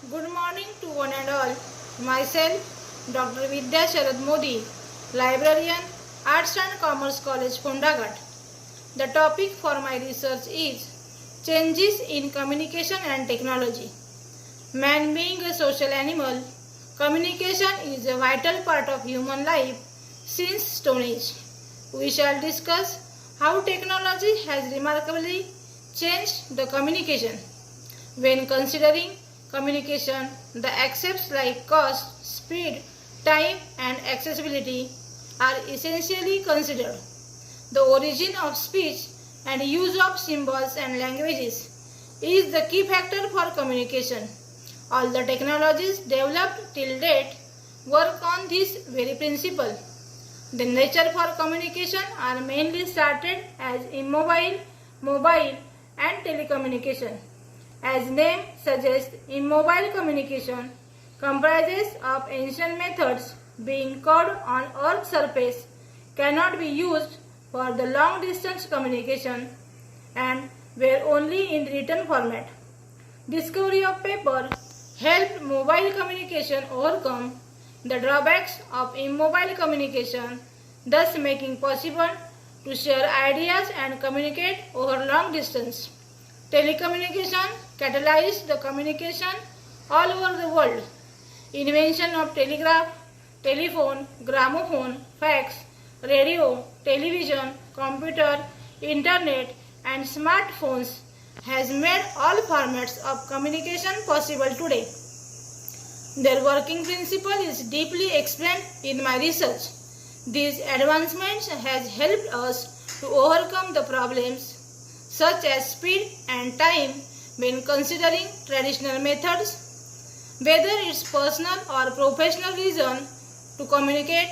Good morning to one and all. Myself, Dr. Vidya Sharad Modi, librarian, Arts and Commerce College, Fondagat. The topic for my research is changes in communication and technology. Man being a social animal, communication is a vital part of human life since Stone Age. We shall discuss how technology has remarkably changed the communication. When considering communication, the aspects like cost, speed, time, and accessibility are essentially considered. The origin of speech and use of symbols and languages is the key factor for communication. All the technologies developed till date work on this very principle. The nature for communication are mainly started as immobile, mobile, and telecommunication. As name suggests, immobile communication comprises of ancient methods being code on Earth's surface, cannot be used for the long distance communication, and were only in written format. Discovery of paper helped mobile communication overcome the drawbacks of immobile communication, thus making possible to share ideas and communicate over long distance. Telecommunication catalyzed the communication all over the world. Invention of telegraph, telephone, gramophone, fax, radio, television, computer, internet, and smartphones has made all formats of communication possible today. Their working principle is deeply explained in my research. These advancements has helped us to overcome the problems such as speed and time when considering traditional methods. Whether it's personal or professional reason to communicate,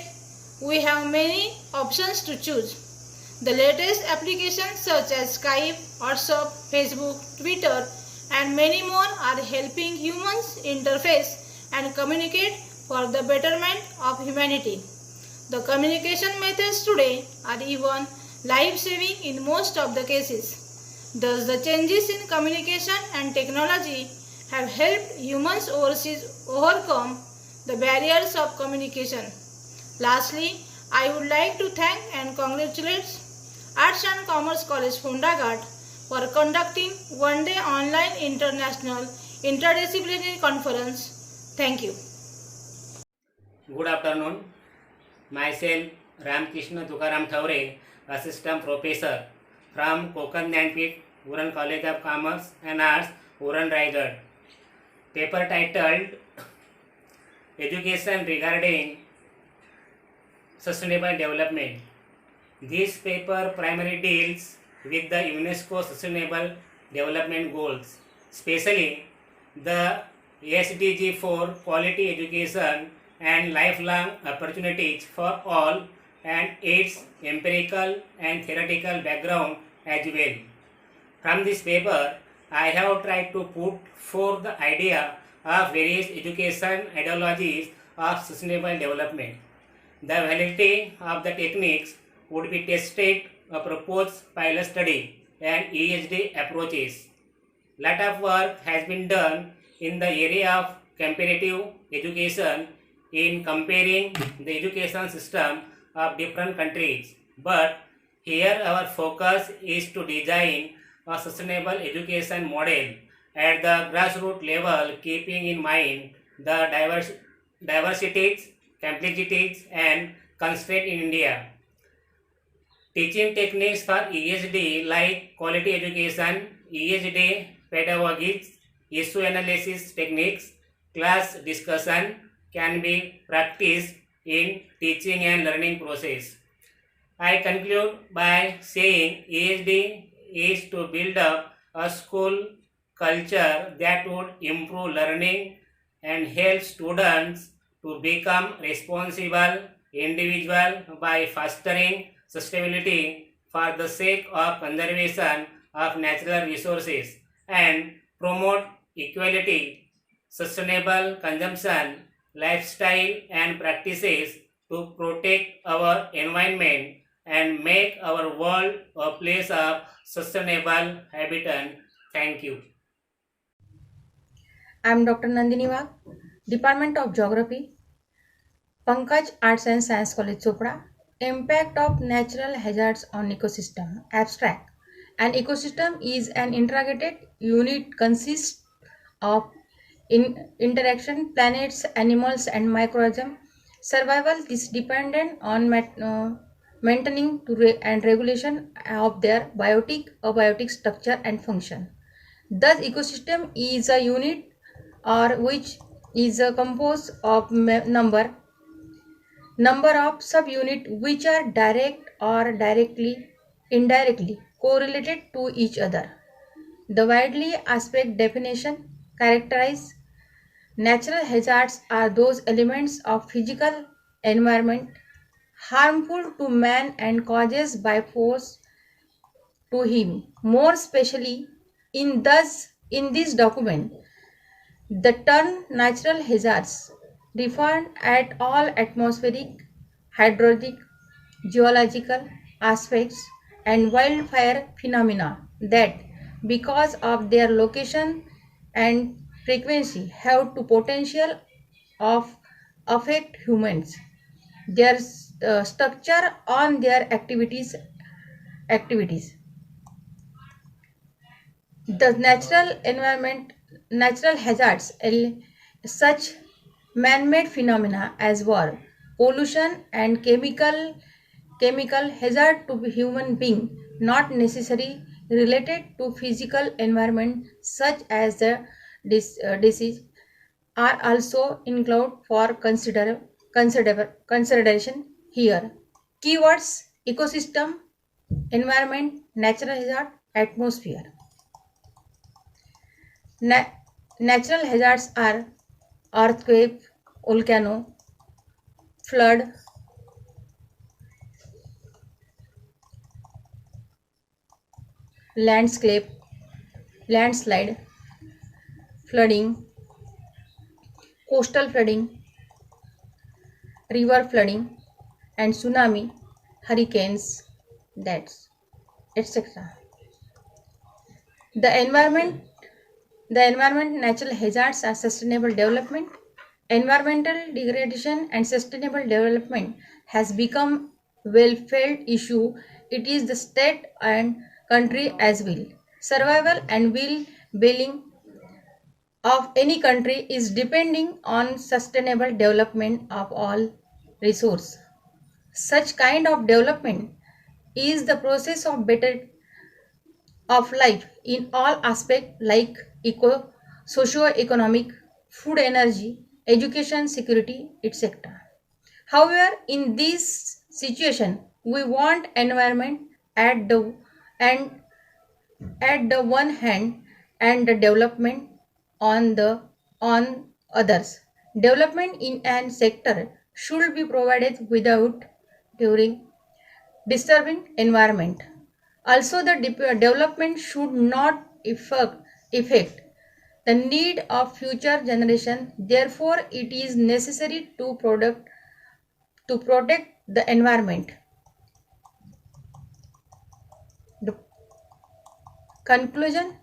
we have many options to choose. The latest applications such as Skype, WhatsApp, Facebook, Twitter, and many more are helping humans interface and communicate for the betterment of humanity. The communication methods today are even life-saving in most of the cases. Thus, the changes in communication and technology have helped humans overcome the barriers of communication. Lastly, I would like to thank and congratulate Arts and Commerce College, Fondagat for conducting one-day online international interdisciplinary conference. Thank you. Good afternoon. Myself Ramkrishna Tukaram Thavre, Assistant Professor from Konkan Jnanpith, Uran College of Commerce and Arts, Uran Raigad. Paper titled Education Regarding Sustainable Development. This paper primarily deals with the UNESCO Sustainable Development Goals, especially the SDG 4 Quality Education and Lifelong Opportunities for All and its empirical and theoretical background as well. From this paper, I have tried to put forth the idea of various education ideologies of sustainable development. The validity of the techniques would be tested a proposed pilot study and ESD approaches. Lot of work has been done in the area of comparative education in comparing the education system of different countries. But here our focus is to design a sustainable education model at the grassroots level, keeping in mind the diversities, complexities, and constraints in India. Teaching techniques for ESD like quality education, ESD pedagogies, issue analysis techniques, class discussion can be practiced in teaching and learning process. I conclude by saying ESD is to build up a school culture that would improve learning and help students to become responsible individuals by fostering sustainability for the sake of conservation of natural resources and promote equality, sustainable consumption, lifestyle and practices to protect our environment and make our world a place of sustainable habitat. Thank you. I am Dr. Nandini Wagh, Department of Geography, Pankaj Arts and Science College, Chopra. Impact of natural hazards on ecosystem. Abstract. An ecosystem is an integrated unit consists of interaction, planets, animals, and microorganisms. Survival is dependent on maintaining and regulation of their biotic, abiotic structure and function. Thus, ecosystem is a unit or which is composed of number of subunit which are direct or indirectly correlated to each other. The widely aspect definition characterize natural hazards are those elements of physical environment harmful to man and causes by force to him. More especially in this document, the term natural hazards refer at all atmospheric, hydrologic, geological aspects and wildfire phenomena that because of their location and frequency have to potential of affect humans, their structure on their activities. The natural hazards, such man-made phenomena as war, pollution, and chemical hazard to human being, not necessarily related to physical environment, such as the disease, are also included for consideration here. Keywords: ecosystem, environment, natural hazard, atmosphere. Natural hazards are earthquake, volcano, flood, landslide, flooding, coastal flooding, river flooding, and tsunami, hurricanes, that's etc. The environment natural hazards are sustainable development. Environmental degradation and sustainable development has become well-felt issue. It is the state and country as well. Survival and well-being of any country is depending on sustainable development of all resource. Such kind of development is the process of better of life in all aspects like socio-economic, food, energy, education, security, etc. However, in this situation, we want environment at the and at the one hand and the development on others. Development in an sector should be provided without during disturbing environment. Also, the development should not affect the need of future generation. Therefore, it is necessary to protect the environment. The conclusion,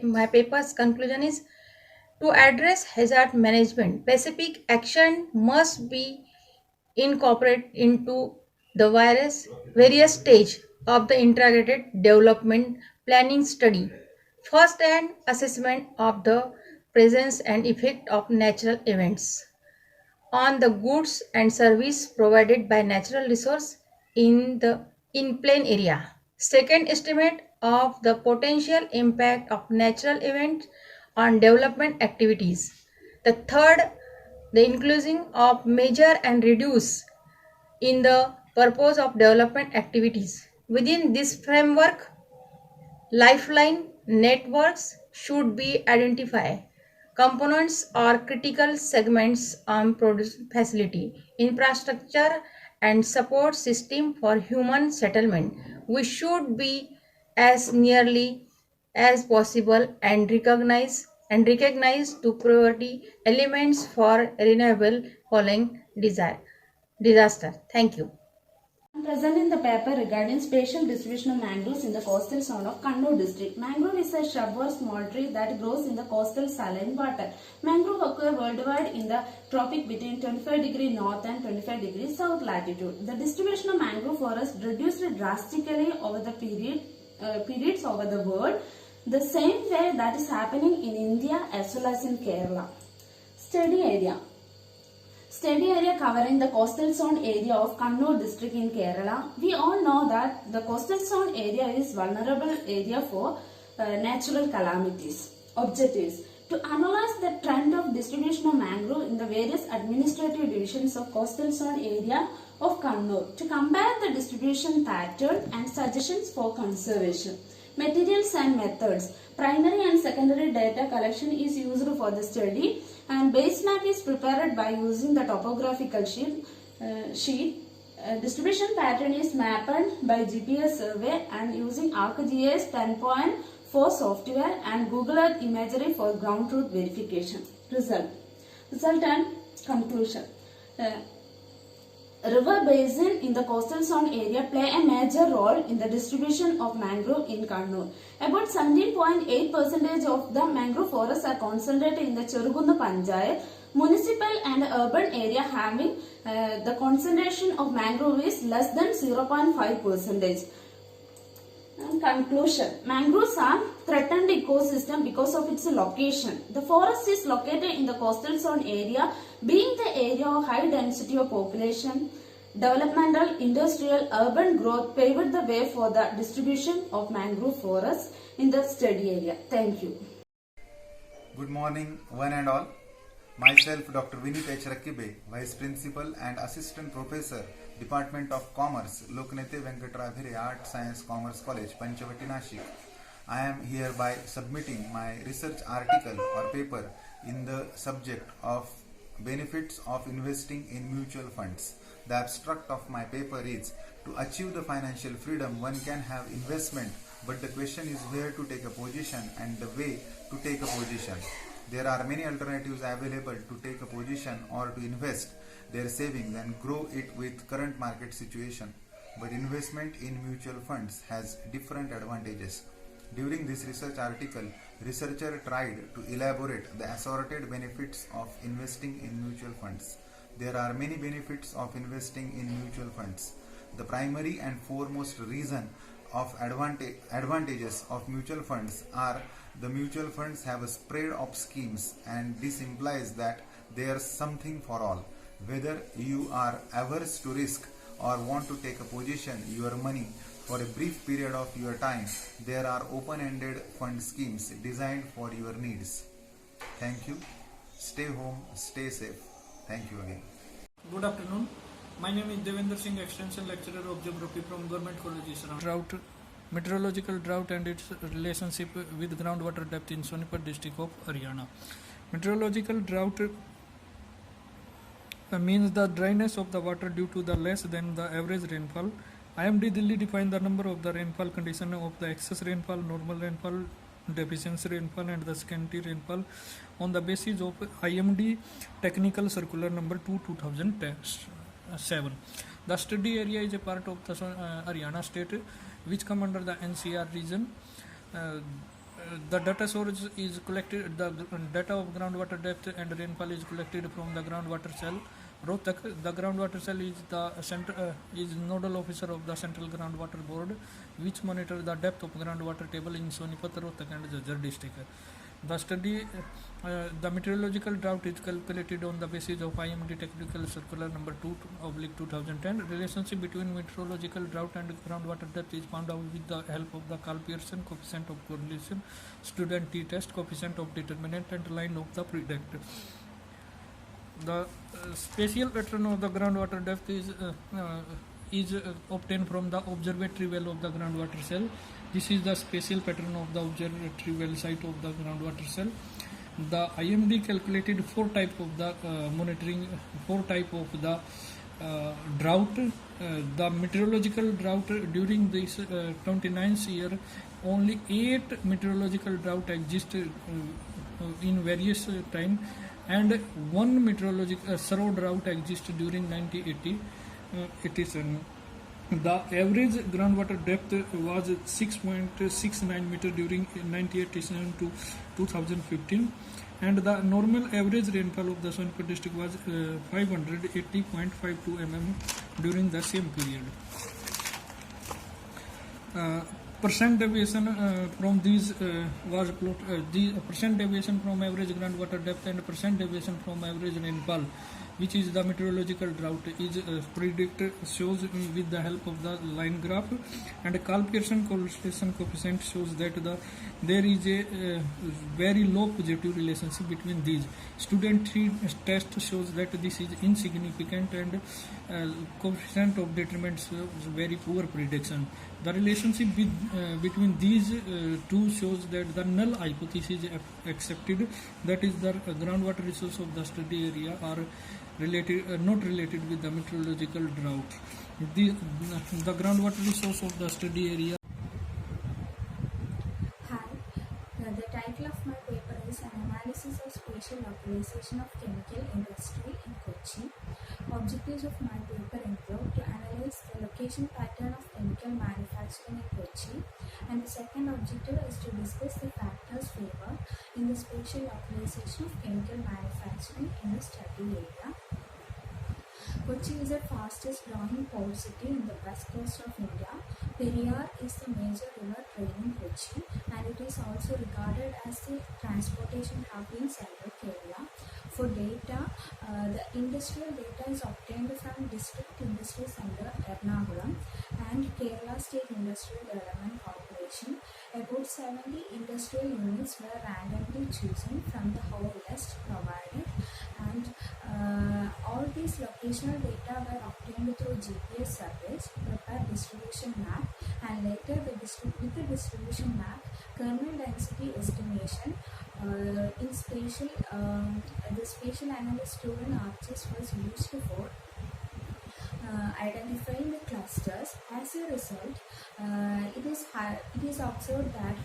my paper's conclusion is to address hazard management. Specific action must be incorporated into the various stage of the integrated development planning study. First, an assessment of the presence and effect of natural events on the goods and service provided by natural resource in plain area. Second, estimate of the potential impact of natural events on development activities. The third, the inclusion of measure and reduce in the purpose of development activities. Within this framework, lifeline networks should be identified. Components or critical segments on produce facility, infrastructure, and support system for human settlement. We should be as nearly as possible and recognize to priority elements for renewable following disaster. Thank you. present in the paper regarding spatial distribution of mangroves in the coastal zone of Kannur district. Mangrove is a shrub or small tree that grows in the coastal saline water. Mangrove occur worldwide in the tropic between 25° north and 25° south latitude. The distribution of mangrove forest reduced drastically over the periods over the world, the same way that is happening in India as well as in Kerala. Study area. Study area covering the coastal zone area of Kannur district in Kerala. We all know that the coastal zone area is vulnerable area for natural calamities. Objectives: to analyze the trend of distribution of mangrove in the various administrative divisions of coastal zone area of Kannur, to compare the distribution pattern and suggestions for conservation. Materials and methods. Primary and secondary data collection is used for the study, and base map is prepared by using the topographical sheet. Distribution pattern is mapped by GPS survey and using ArcGIS 10.4 software and Google Earth imagery for ground truth verification. Result and conclusion. River basin in the coastal zone area play a major role in the distribution of mangrove in Kannur. About 17.8% of the mangrove forests are concentrated in the Cherugunnu Panchayat. Municipal and urban area having the concentration of mangrove is less than 0.5%. Conclusion. Mangroves are threatened ecosystem because of its location. The forest is located in the coastal zone area, being the area of high density of population. Developmental, industrial, urban growth paved the way for the distribution of mangrove forests in the study area. Thank you. Good morning, one and all. Myself, Dr. Vinit H. Rakkibe, Vice Principal and Assistant Professor, Department of Commerce, Loknete Venkatraghire Art Science Commerce College, Panchavati, Nashik. I am hereby submitting my research article or paper in the subject of benefits of investing in mutual funds. The abstract of my paper is: to achieve the financial freedom, one can have investment, but the question is where to take a position and the way to take a position. There are many alternatives available to take a position or to invest their savings and grow it with current market situation. But investment in mutual funds has different advantages. During this research article, researcher tried to elaborate the assorted benefits of investing in mutual funds. There are many benefits of investing in mutual funds. The primary and foremost reason of advantages of mutual funds are the mutual funds have a spread of schemes, and this implies that there is something for all. Whether you are averse to risk or want to take a position your money for a brief period of your time, there are open-ended fund schemes designed for your needs. Thank you. Stay home, stay safe. Thank you again. Good afternoon. My name is Devendra Singh, Extension Lecturer of Geography from Government College Isram. Meteorological drought and its relationship with groundwater depth in Sonipat district of Haryana. Meteorological drought means the dryness of the water due to the less than the average rainfall. IMD Delhi define the number of the rainfall condition of the excess rainfall, normal rainfall, deficiency rainfall and the scanty rainfall on the basis of IMD Technical Circular number 2/2007. The study area is a part of the Haryana state which come under the NCR region. The data source is collected, the data of groundwater depth and rainfall is collected from the groundwater cell Rohtak. The groundwater cell is the is nodal officer of the Central Groundwater Board, which monitor the depth of groundwater table in Sonipat, Rohtak and Jhajjar district. The study, the meteorological drought is calculated on the basis of IMD Technical Circular number 2/2010. Relationship between meteorological drought and groundwater depth is found out with the help of the Karl Pearson coefficient of correlation, student t-test, coefficient of determinant and line of the predict. The spatial pattern of the groundwater depth is obtained from the observatory well of the groundwater cell. This is the spatial pattern of the observatory well site of the groundwater cell. The IMD calculated four type of the drought. The meteorological drought during this 29th year, only 8 meteorological drought exist in various time, and one meteorological thorough drought exists during 1987. The average groundwater depth was 6.69 meter during 1987 to 2015, and the normal average rainfall of the Sonipat district was 580.52 mm during the same period. Percent deviation from these was plot, the percent deviation from average groundwater depth and percent deviation from average rainfall, which is the meteorological drought, is predicted shows with the help of the line graph, and Karl-Pearson correlation coefficient shows that there is a very low positive relationship between these. Student 3 test shows that this is insignificant, and coefficient of determinants very poor prediction. The relationship between these two shows that the null hypothesis is accepted, that is the groundwater resource of the study area are not related with the meteorological drought. The groundwater resource of the study area. Hi, the title of my paper is An Analysis of Spatial Localization of Chemical Industry in Kochi. Objectives of my paper include to analyze the location pattern of chemical manufacturing in Kochi, and the second objective is to discuss the factors favored in the spatial localization of chemical manufacturing in the study area. Kochi is the fastest growing port city in the west coast of India. Periyar is the major river draining Kochi, and it is also regarded as the transportation hub in central Kerala. For data, the industrial data is obtained from District Industry Center Ernakulam and Kerala State Industrial Development Corporation. About 70 industrial units were randomly chosen from the whole list provided, and all these locational data were obtained through GPS surveys, prepare distribution map, and later with the distribution map, kernel density estimation in spatial the spatial analyst tool in ArcGIS was used for identifying the clusters. As a result, it is observed that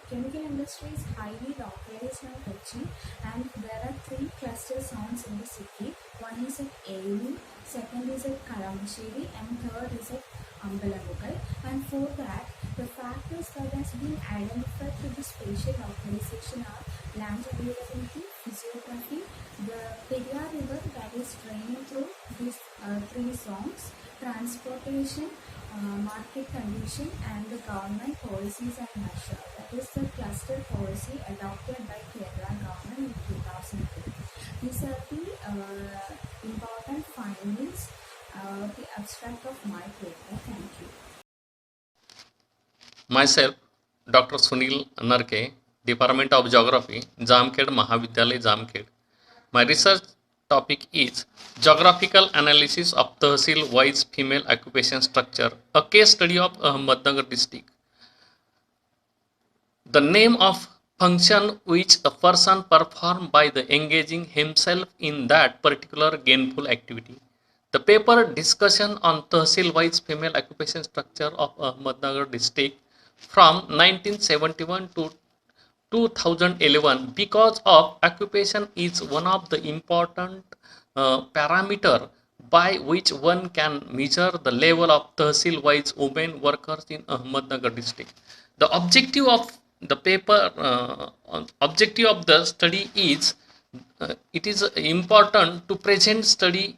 chemical industry is highly localized in Kochi, and there are 3 cluster zones in the city. One is at Elu, second is at Kalamasheri, and third is at Ambalamugal. And for that, the factors that has been identified to the spatial localization are land availability, physiography, the Periyar river that is draining through these 3 zones, transportation, market condition, and the government policies and measures. That is the cluster policy adopted by Kerala government in 2002. These are the important findings, the abstract of my paper. Thank you. Myself, Dr. Sunil Narke, Department of Geography, Jamkhed Mahavidyalay, Jamkhed. My research topic is Geographical Analysis of Tehsil-wise Female Occupation Structure, a case study of Ahmednagar district. The name of function which a person performs by the engaging himself in that particular gainful activity. The paper discussion on Tehsil-wise female occupation structure of Ahmednagar district from 1971 to 2011, because of occupation is one of the important parameter by which one can measure the level of Tehsil-wise women workers in Ahmednagar district. The objective of the paper, objective of the study is, it is important to present study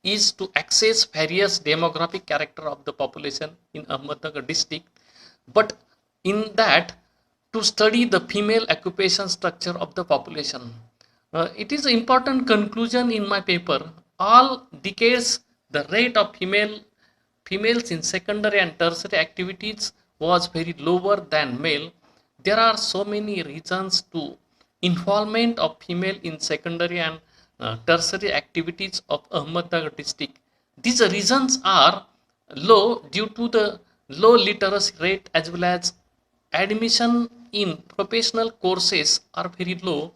is to access various demographic character of the population in Ahmednagar district, but in that to study the female occupation structure of the population. It is an important conclusion in my paper. All decades the rate of females in secondary and tertiary activities was very lower than male. There are so many reasons to involvement of female in secondary and tertiary activities of Ahmednagar district. These reasons are low due to the low literacy rate, as well as admission in professional courses are very low,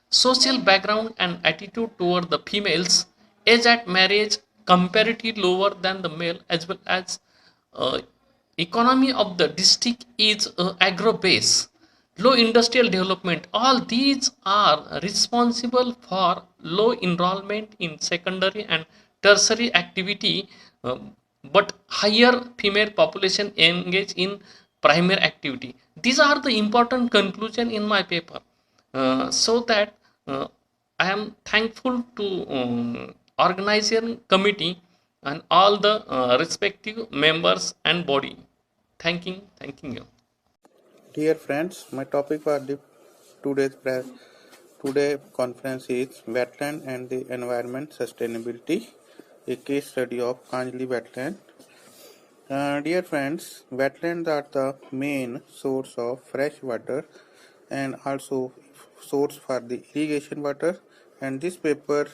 social background and attitude toward the females, age at marriage comparatively lower than the male, as well as economy of the district is agro base, low industrial development. All these are responsible for low enrollment in secondary and tertiary activity but higher female population engage in primary activity. These are the important conclusion in my paper. So that I am thankful to organizing committee and all the respective members and body. Thanking you. Dear friends, my topic for the today conference is Wetland and the Environment Sustainability, a case study of Kanjli wetland. Dear friends, wetlands are the main source of fresh water and also source for the irrigation water, and this paper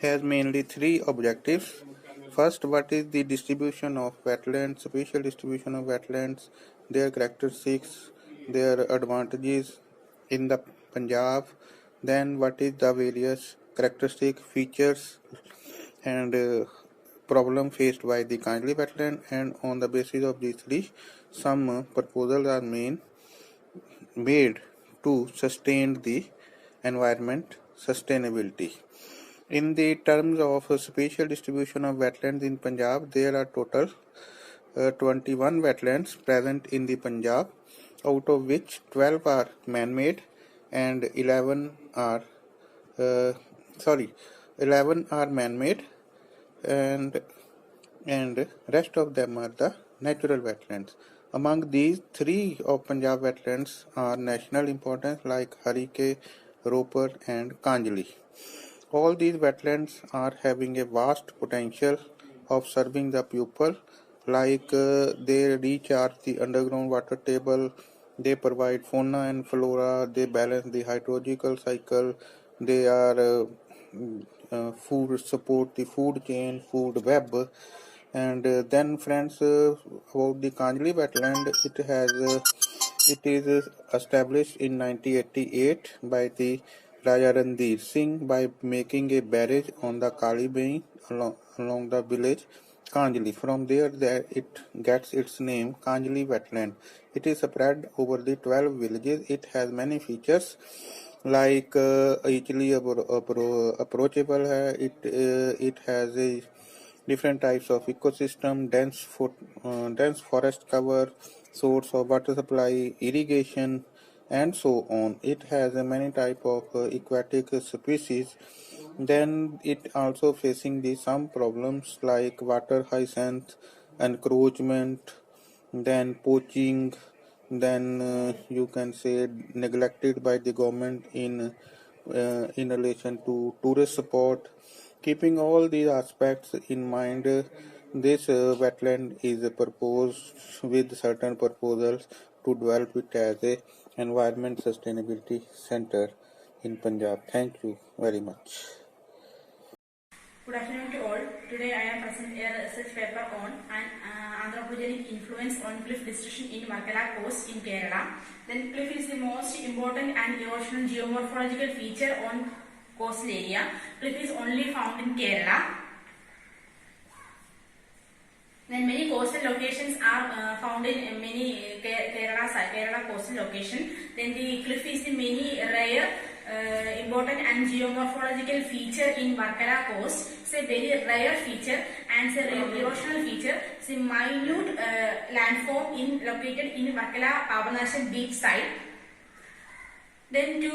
has mainly three objectives. First, what is the distribution of wetlands, spatial distribution of wetlands, their characteristics, their advantages in the Punjab, then what is the various characteristic features and problem faced by the Kanjli wetland, and on the basis of these three, some proposals are made to sustain the environment sustainability. In the terms of spatial distribution of wetlands in Punjab, there are total 21 wetlands present in the Punjab, out of which 12 are man-made and 11 are man-made, and rest of them are the natural wetlands. Among these, three of Punjab wetlands are national importance, like Harike, Ropar and Kanjli. All these wetlands are having a vast potential of serving the pupil, like they recharge the underground water table, they provide fauna and flora, they balance the hydrological cycle, they are food support the food chain, food web. And then friends, about the Kanjli wetland, it is established in 1988 by the Raja Randir Singh by making a barrage on the Kali Bain along the village Kanjli. From there it gets its name Kanjli wetland. It is spread over the 12 villages. It has many features like easily approachable hai. It has a different types of ecosystem, dense forest cover, source of water supply, irrigation, and so on. It has many type of aquatic species. Then it also facing some problems like water hyacinth, encroachment, then poaching, then you can say neglected by the government in relation to tourist support. Keeping all these aspects in mind, this wetland is proposed with certain proposals to develop it as a environment sustainability center in Punjab. Thank you very much. Good afternoon to all. Today I am presenting a research paper on an anthropogenic influence on cliff destruction in Varkala coast in Kerala. Then cliff is the most important and erosional geomorphological feature on coastal area. Cliff is only found in Kerala. Then many coastal locations are found in many Kerala coastal location. Then the cliff is the many rare, important and geomorphological feature in Varkala coast. It's a very rare feature and it's a erosional feature. It's a minute landform located in Varkala Pavanasham beach side. Then to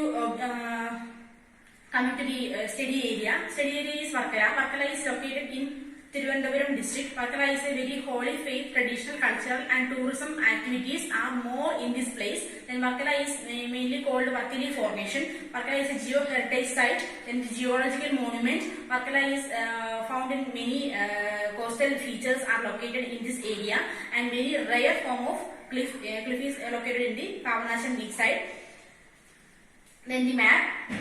coming to the study area. Study area is Varkala. Varkala is located in Thiruvananthapuram district. Varkala is a very holy faith, traditional, cultural and tourism activities are more in this place. Then Varkala is mainly called Varkali Formation. Varkala is a geo-heritage site. Then the geological monument. Varkala is found in many coastal features are located in this area, and very rare form of cliff is located in the Pavanasham beach side. Then the map.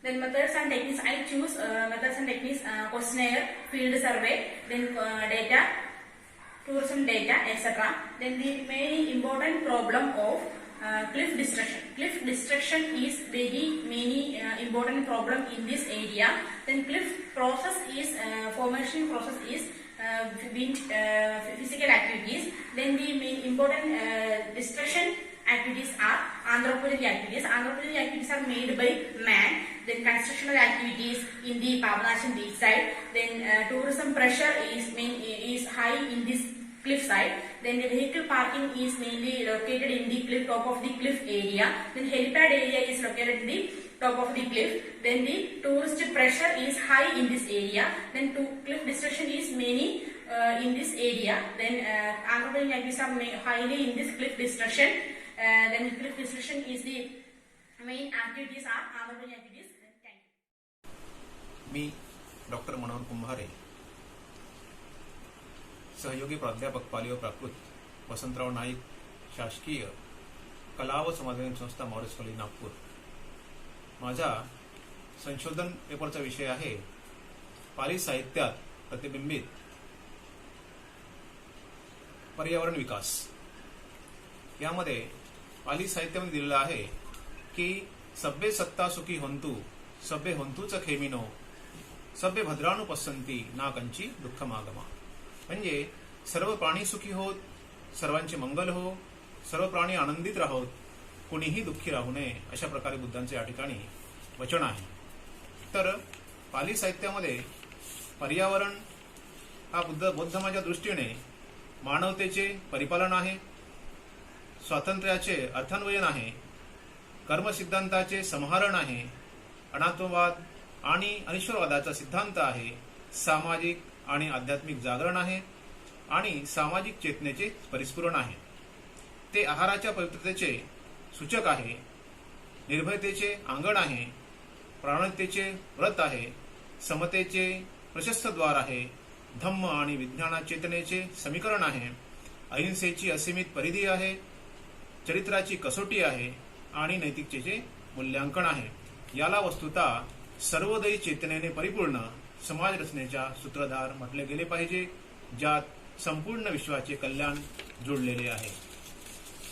Then methods and techniques, I choose methods and techniques, questionnaire, field survey, then data, tourism data, etc. Then the main important problem of cliff destruction. Cliff destruction is very important problem in this area. Then cliff process is formation process is physical activities. Then the main important destruction activities are anthropogenic activities. Anthropogenic activities are made by man. Then constructional activities in the Pavanasham beach side. Then tourism pressure is high in this cliff side. Then the vehicle parking is mainly located in the top of the cliff area. Then helipad area is located in the top of the cliff. Then the tourist pressure is high in this area. Then cliff destruction is many in this area. Then anthropogenic activities are highly in this cliff destruction. Then cliff destruction is the main activities are anthropogenic activities. Thank you. मी doctor Manohar Kumbhare, सहयोगी प्राध्यापक पाली व प्राकृत, वसंतराव नाईक शासकीय कला व समाजकल्याण संस्था Morris college Nagpur. माझा संशोधन पेपरचा विषय आहे पाली साहित्यात प्रतिबिंबित पर्यावरण विकास. यामध्ये पाली साहित्यामध्ये दिलेलं आहे की सभ्य सत्ता सुखी होंतु सभ्य होंतुच खेमिनो सभ्य भद्राणू पसंती ना कंची दुःख मागमा. म्हणजे सर्व प्राणी सुखी होत, सर्वांचे मंगल हो, सर्व प्राणी आनंदित राहोत, कोणीही दुःखी राहू नये, अशा प्रकारे बुद्धांचे या ठिकाणी वचन आहे. तर पाली साहित्यामध्ये पर्यावरण हा बौद्ध धर्माच्या दृष्टीने मानवतेचे परिपालन आहे, स्वातंत्र्याचे अर्थान्वयन आहे, कर्मसिद्धांताचे समाहरण आहे, अनात्मवाद आणि अनिश्वरवादाचा सिद्धांत आहे, सामाजिक आणि आध्यात्मिक जागरण आहे आणि सामाजिक चेतनेचे परिस्फुरण आहे. ते आहाराच्या पवित्रतेचे सूचक आहे, निर्भयतेचे अंगण आहे, प्राणतेचे व्रत आहे, समतेचे प्रशस्त द्वार आहे, धम्म आणि विज्ञान चेतनेचे समीकरण आहे, अहिंसेची असीमित परिधी आहे, चरित्राची कसोटी आहे आणि नैतिकतेचे मूल्यांकन आहे. याला वस्तुतः सर्वोदयी चेतनेने परिपूर्ण समाज रचनेच्या सूत्रधार म्हटले गेले पाहिजे, ज्यात संपूर्ण विश्वाचे कल्याण जोडलेले आहे.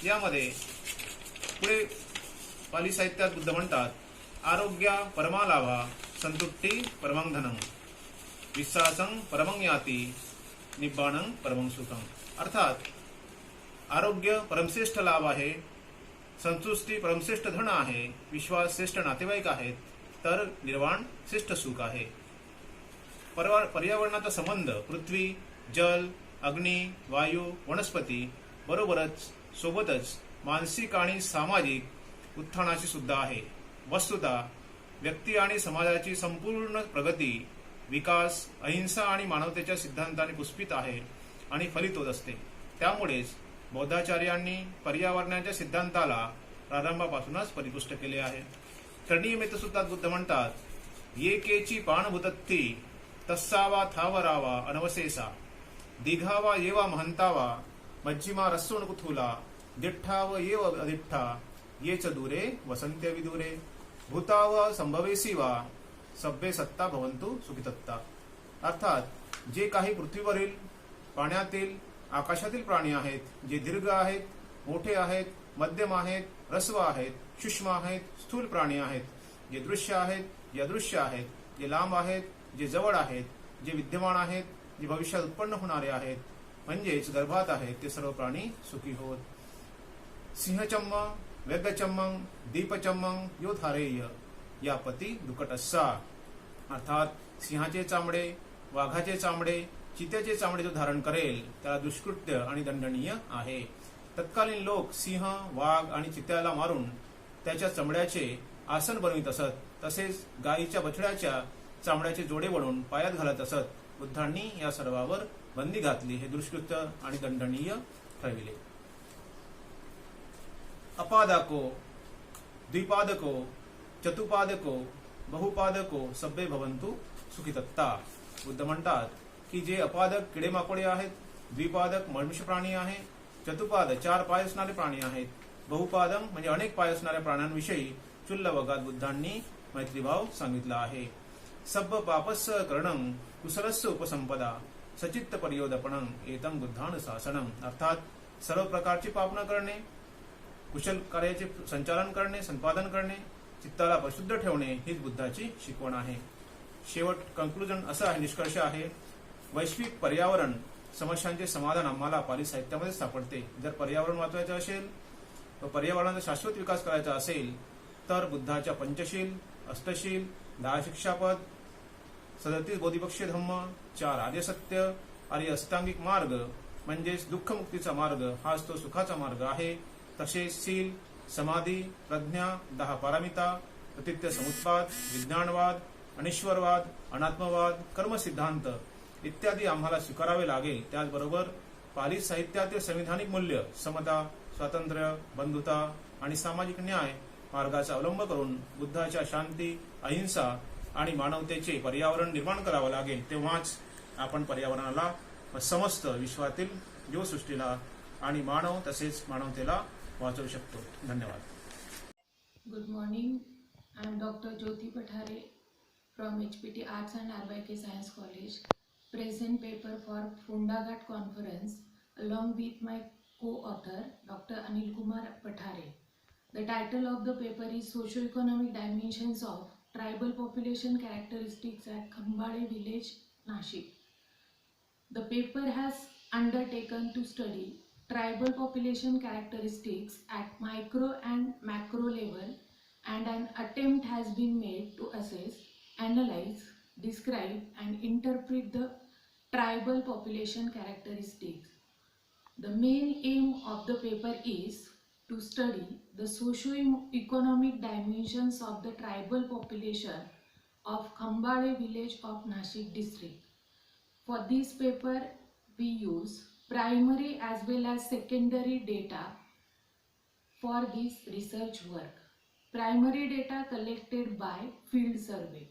यामध्ये पुढे पाली साहित्यात बुद्ध म्हणतात, आरोग्या परमालाभा संतुष्टी परमं धनं विश्वासं परमं याती निब्बाणं परमं सुखं. अर्थात आरोग्य परमश्रेष्ठ लाभ आहे, संतुष्टी परमश्रेष्ठ धन आहे, विश्वास श्रेष्ठ नातेवाईक आहेत, तर निर्वाण श्रेष्ठ सुख आहे. पर्यावरणाचा संबंध पृथ्वी, जल, अग्नी, वायू, वनस्पती बरोबरच सोबतच मानसिक आणि सामाजिक उत्थानाची सुद्धा आहे. वस्तुतः व्यक्ती आणि समाजाची संपूर्ण प्रगती, विकास, अहिंसा आणि मानवतेच्या सिद्धांताने पुष्पित आहे आणि फलित होत असते. त्यामुळेच बौद्धाचार्यांनी पर्यावरणाच्या सिद्धांताला प्रारंभापासूनच परिपुष्ट केले आहे. करणीयमेत सूत्रात बुद्ध म्हणतात, येकेची पाणभूतत्ती तस्सावा थावरावा अनवशेषा दिघावा येवा महंतावा मज्जिमा रस्सोण कुथुला दिठ्ठाव येव अधिठ्ठा येच दूरे वसंत्य विदुरे भूताव संभवेसी वा सभ्य सत्ता भवंतु सुखितत्ता. अर्थात जे काही पृथ्वीवरील, पाण्यातील, आकाशातील प्राणी आहेत, जे दीर्घ आहेत, मोठे आहेत, मध्यम आहेत, रस्व आहेत, सूक्ष्म आहेत, स्थूल प्राणी आहेत, जे दृश्य आहेत, जे अदृश्य आहेत, जे लांब आहेत, जे जवळ आहेत, जे विद्यमान आहेत, जे भविष्यात उत्पन्न होणारे आहेत, म्हणजेच गर्भात आहेत, ते सर्व प्राणी सुखी होत. सिंहचम्म व्यग्गचम्मं दीपचम्मं यो धारेय या पती दुकटस्सा. अर्थात सिंहाचे चामडे, वाघाचे चामडे, चित्याचे चामडे जो धारण करेल त्याला दुष्कृत्य आणि दंडनीय आहे. तत्कालीन लोक सिंह, वाघ आणि चित्याला मारून त्याच्या चमड्याचे आसन बनवित असत. तसेच गायीच्या बछड्याच्या चामड्याचे जोडे बनवून पायात घालत असत. बुद्धांनी या सर्वावर बंदी घातली, हे दुष्कृत्य आणि दंडनीय ठरविले. अपादको, द्विपादको, चतुपादको, बहुपादको सभ्य भवंतु सुखितत्ता. बुद्ध म्हणतात की जे अपादक किडेमाकोडे आहेत, द्विपादक मनुष्य प्राणी आहे, चतुपाद 4 पाय असणारे प्राणी आहेत, बहुपादक म्हणजे अनेक पाय असणाऱ्या प्राण्यांविषयी चुल्ल वगात बुद्धांनी मैत्रीभाव सांगितला आहे. सब्ब पापस्य करणं कुशलस्य उपसंपदा सचित्त परियोदपणं एतं बुद्धान शासनम. अर्थात सर्व प्रकारची पाप न करणे, कुशल कार्याचे संचालन करणे, संपादन करणे, चित्ताला परिशुद्ध ठेवणे हीच बुद्धाची शिकवण आहे. शेवट कंक्लुजन असा आहे, निष्कर्ष आहे, वैश्विक पर्यावरण समस्यांचे समाधान आम्हाला पाली साहित्यामध्ये सापडते. जर पर्यावरण वाचवायचं असेल व पर्यावरणाचा शाश्वत विकास करायचा असेल तर बुद्धाच्या पंचशील, अष्टशील, 10 शिक्षापद, 37 बोधिपक्षीय धम्म, 4 आर्य सत्य आणि अष्टांगिक मार्ग म्हणजेच दुःखमुक्तीचा मार्ग हाच तो सुखाचा मार्ग आहे. तसेच शील, समाधी, प्रज्ञा, 10 पारमिता, प्रतित्य समुत्पाद, विज्ञानवाद, अनिश्वरवाद, अनात्मवाद, कर्मसिद्धांत इत्यादी आम्हाला स्वीकारावे लागेल. त्याचबरोबर पाली साहित्यातील संविधानिक मूल्य समता, स्वातंत्र्य, बंधुता आणि सामाजिक न्याय मार्गाचा अवलंब करून बुद्धाच्या शांती, अहिंसा आणि मानवतेचे पर्यावरण निर्माण करावं लागेल. तेव्हाच आपण पर्यावरणाला, समस्त विश्वातील जीवसृष्टीला आणि मानव तसेच मानवतेला वाचवू शकतो. धन्यवाद. Good morning. I am Dr. Jyoti Pathare from HPT Arts and RYK Science College. Present paper for Fundaghat Conference along with my co-author Dr. Anil Kumar Pathare. The title of the paper is Socio-Economic Dimensions of Tribal Population Characteristics at Khambale Village, Nashik. The paper has undertaken to study tribal population characteristics at micro and macro level, and an attempt has been made to assess, analyze, describe and interpret the tribal population characteristics. The main aim of the paper is to study the socio-economic dimensions of the tribal population of Khambale village of Nashik district. For this paper, we use primary as well as secondary data for this research work. Primary data collected by field survey.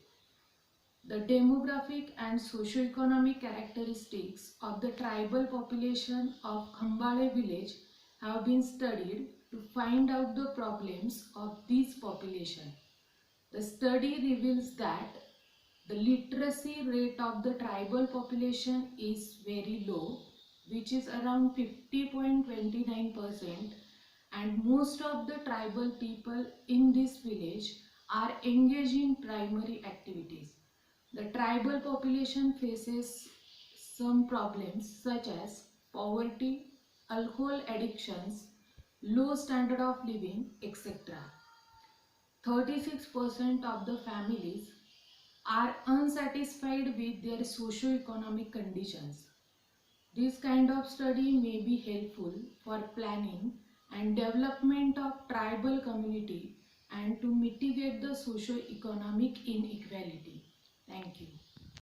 The demographic and socio-economic characteristics of the tribal population of Khambale village have been studied to find out the problems of this population. The study reveals that the literacy rate of the tribal population is very low, which is around 50.29%, and most of the tribal people in this village are engaged in primary activities. The tribal population faces some problems such as poverty, alcohol addictions, low standard of living, etc. 36% of the families are unsatisfied with their socio-economic conditions. This kind of study may be helpful for planning and development of tribal community and to mitigate the socio-economic inequality. Thank you.